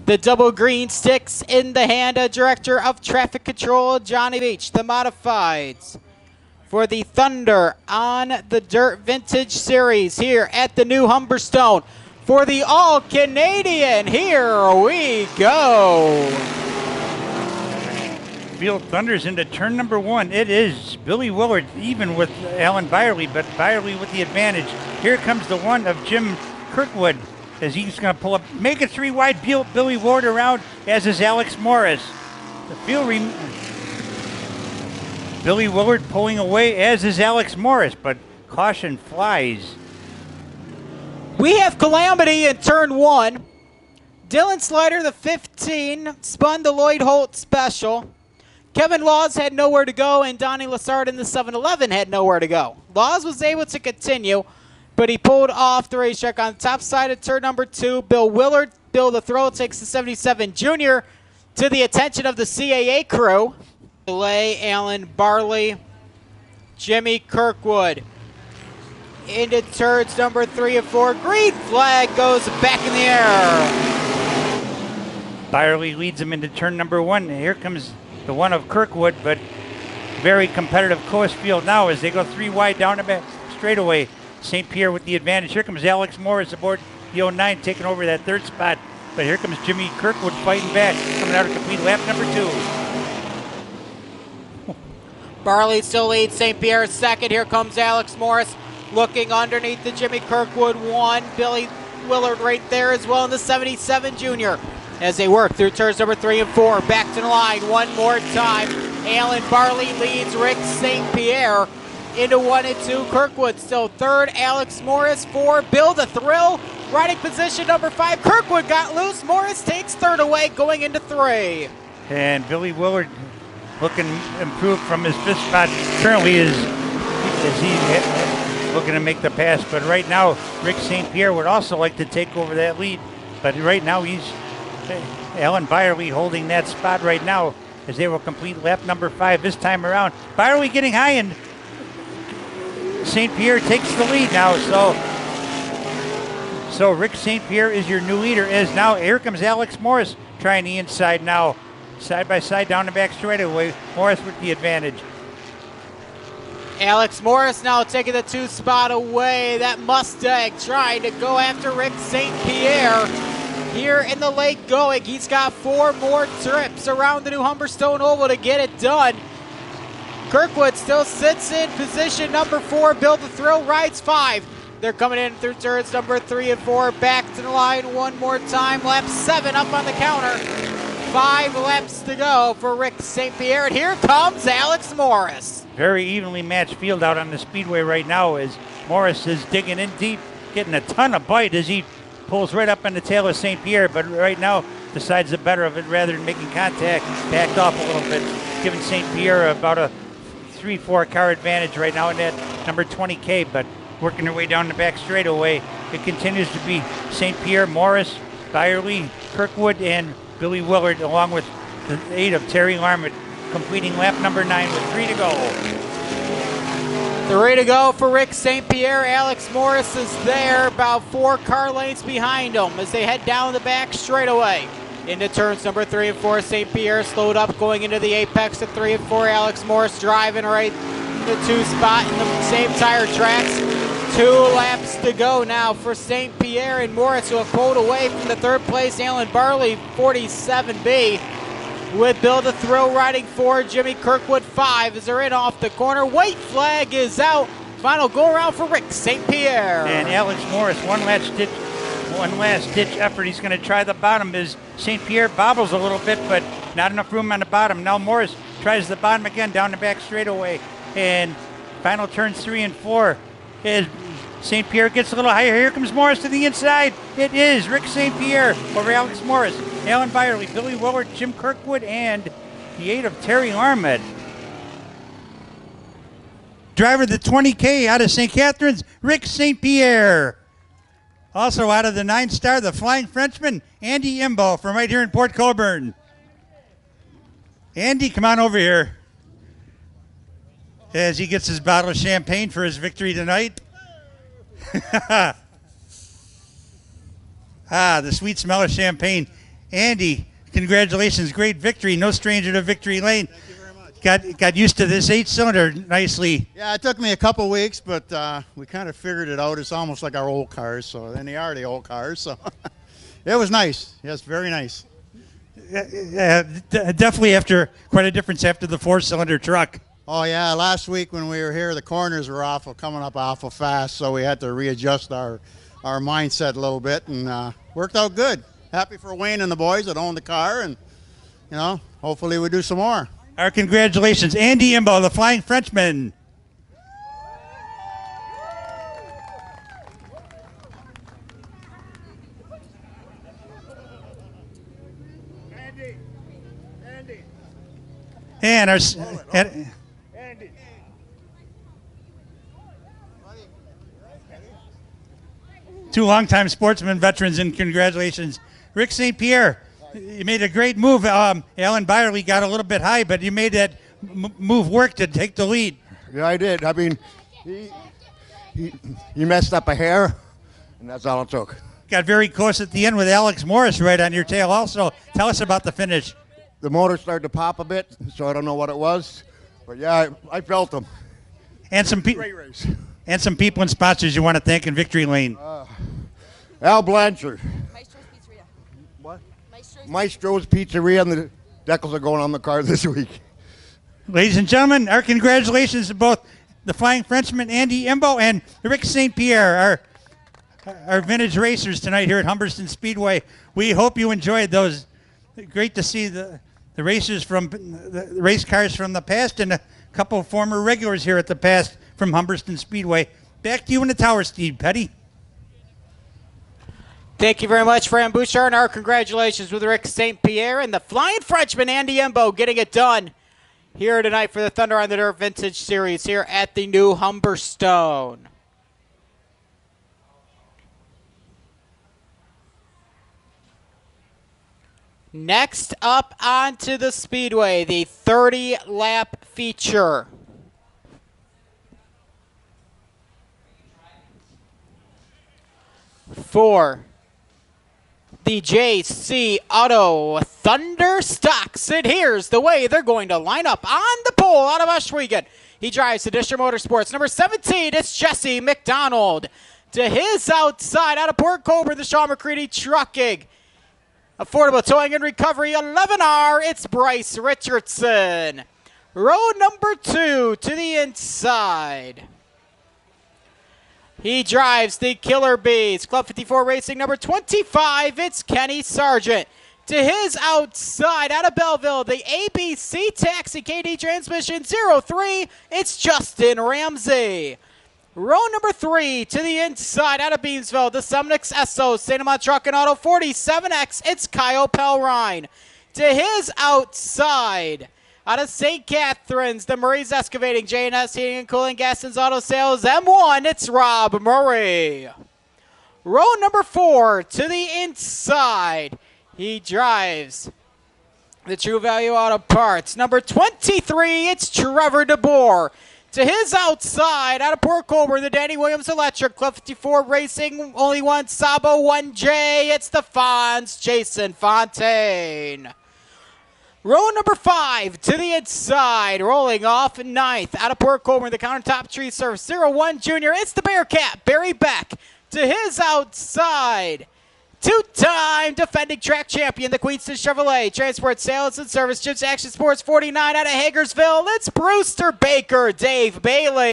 The double green sticks in the hand of Director of Traffic Control, Johnny Beach. The modifieds for the Thunder on the Dirt Vintage Series here at the new Humberstone. For the All-Canadian, here we go. Field Thunders into turn number one. It is Billy Willard even with Alan Byerly, but Byerly with the advantage. Here comes the one of Jim Kirkwood as he's going to pull up, make it three wide. Billy Ward around, as is Alex Morris. The field Billy Willard pulling away, as is Alex Morris, but caution flies. We have calamity in turn one. Dylan Slider, the 15, spun the Lloyd Holt special. Kevin Laws had nowhere to go, and Donnie Lassard in the 7-11 had nowhere to go. Laws was able to continue, but he pulled off the racetrack on the top side of turn number two. Bill Willard, Bill the Throw, takes the 77 Junior to the attention of the CAA crew. Delay, Alan Barley, Jimmy Kirkwood. Into turns number 3 and 4. Green flag goes back in the air. Byerly leads him into turn number one. Here comes the one of Kirkwood, but very competitive course field now as they go three wide down the back straightaway. St. Pierre with the advantage. Here comes Alex Morris aboard the 09 taking over that third spot. But here comes Jimmy Kirkwood fighting back, coming out of complete lap number 2. Barley still leads St. Pierre second. Here comes Alex Morris looking underneath the Jimmy Kirkwood one. Billy Willard right there as well in the 77 Junior. As they work through turns number 3 and 4. Back to the line one more time. Alan Barley leads Rick St. Pierre into 1 and 2. Kirkwood still third. Alex Morris 4. Bill the Thrill riding position number 5. Kirkwood got loose. Morris takes third away going into 3. And Billy Willard looking improved from his fifth spot. Currently is he looking to make the pass. But right now, Rick St. Pierre would also like to take over that lead. But right now, he's Alan Byerly holding that spot right now as they will complete lap number 5 this time around. Byerly getting high, and St. Pierre takes the lead now. So Rick St. Pierre is your new leader. As now here comes Alex Morris trying the inside now. Side by side down the back straightaway. Morris with the advantage. Alex Morris now taking the 2 spot away. That Mustang trying to go after Rick St. Pierre. Here in the late going, he's got 4 more trips around the new Humberstone Oval to get it done. Kirkwood still sits in position number 4. Bill the Thrill rides 5. They're coming in through turns number 3 and 4. Back to the line one more time. Lap 7 up on the counter. 5 laps to go for Rick St. Pierre. And here comes Alex Morris. Very evenly matched field out on the speedway right now as Morris is digging in deep, getting a ton of bite as he pulls right up on the tail of St. Pierre, but right now decides the better of it rather than making contact. Backed off a little bit, giving St. Pierre about a 3-4 car advantage right now in that number 20K, but working their way down the back straightaway. It continues to be St. Pierre, Morris, Byerly, Kirkwood, and Billy Willard, along with the 8 of Terry Larmott, completing lap number 9 with 3 to go. 3 to go for Rick St. Pierre. Alex Morris is there, about 4 car lengths behind him as they head down the back straightaway. Into turns number 3 and 4, St. Pierre slowed up going into the apex at 3 and 4. Alex Morris driving right the 2 spot in the same tire tracks. 2 laps to go now for St. Pierre and Morris, who have pulled away from the 3rd place. Alan Barley, 47B. With Bill the Thrill riding 4, Jimmy Kirkwood 5 as they're in off the corner. White flag is out. Final go around for Rick St. Pierre. And Alex Morris, one last ditch effort. He's going to try the bottom as St. Pierre bobbles a little bit, but not enough room on the bottom. Now Morris tries the bottom again down the back straightaway. And final turns 3 and 4 is St. Pierre gets a little higher. Here comes Morris to the inside. It is Rick St. Pierre over Alex Morris, Alan Byerly, Billy Willard, Jim Kirkwood, and the 8 of Terry Larmott. Driver the 20K out of St. Catharines, Rick St. Pierre. Also out of the 9-star, the Flying Frenchman, Andy Imbo from right here in Port Colborne. Andy, come on over here. As he gets his bottle of champagne for his victory tonight. The sweet smell of champagne. Andy, congratulations. Great victory. No stranger to victory lane. Thank you very much. Got used to this 8-cylinder nicely. Yeah, it took me a couple weeks, but we kind of figured it out. It's almost like our old cars, and they are the old cars, so it was nice. Yes, very nice. Definitely after quite a difference after the 4-cylinder truck. Oh, yeah, last week when we were here, the corners were coming up awful fast, so we had to readjust our mindset a little bit, and worked out good. Happy for Wayne and the boys that own the car, and, hopefully we do some more. Our congratulations. Andy Imbo, the Flying Frenchman. And our Andy. two longtime sportsman veterans, and congratulations. Rick St. Pierre, you made a great move. Alan Byerly got a little bit high, but you made that move work to take the lead. Yeah, I did. I mean, he messed up a hair, and that's all it took. Got very close at the end with Alex Morris right on your tail also. Tell us about the finish. The motor started to pop a bit, so I don't know what it was. But, yeah, I felt them. And some Great race. And some people and sponsors you want to thank in Victory Lane. Al Blanchard. Maestro's Pizzeria. What? Maestro's. Maestro's Pizzeria, and the decals are going on the car this week. Ladies and gentlemen, our congratulations to both the Flying Frenchman, Andy Imbo, and Rick St. Pierre, our vintage racers tonight here at Humberstone Speedway. We hope you enjoyed those. Great to see the racers from the race cars from the past and a couple of former regulars here at the past from Humberstone Speedway. Back to you in the tower, Steve Petty. Thank you very much, Fran Bouchard, and our congratulations with Rick St. Pierre and the Flying Frenchman, Andy Imbo, getting it done here tonight for the Thunder on the Dirt Vintage Series here at the new Humberstone. Next up onto the Speedway, the 30-lap feature. For the JC Auto Thunder Stocks, and here's the way they're going to line up on the pole out of Oshwegan. He drives the District Motorsports. Number 17, it's Jesse McDonald. To his outside, out of Port Colborne, the Sean McCready Trucking. Affordable Towing and Recovery, 11R, it's Bryce Richardson. Row number 2 to the inside. He drives the Killer Bees. Club 54 Racing, number 25, it's Kenny Sargent. To his outside, out of Belleville, the ABC Taxi KD Transmission 03, it's Justin Ramsey. Row number 3 to the inside, out of Beamsville, the Sumnix Esso, St. Amant Truck and Auto 47X, it's Kyle Pelrine. To his outside, out of St. Catharines, the Murray's Excavating, J&S Heating and Cooling, Gaston's Auto Sales, M1, it's Rob Murray. Row number 4 to the inside, he drives the True Value Auto Parts. Number 23, it's Trevor DeBoer. To his outside, out of Port Colborne, the Danny Williams Electric, Club 54 Racing, only one Sabo 1J, it's the Fonz, Jason Fontaine. Row number 5 to the inside, rolling off 9th, out of Port Colborne, the Countertop Tree Service 01 Junior, it's the Bearcat, Barry Beck. To his outside, two-time defending track champion, the Queenston Chevrolet Transport Sales and Service, Chips Action Sports 49 out of Hagersville, it's Brewster Baker, Dave Bailey.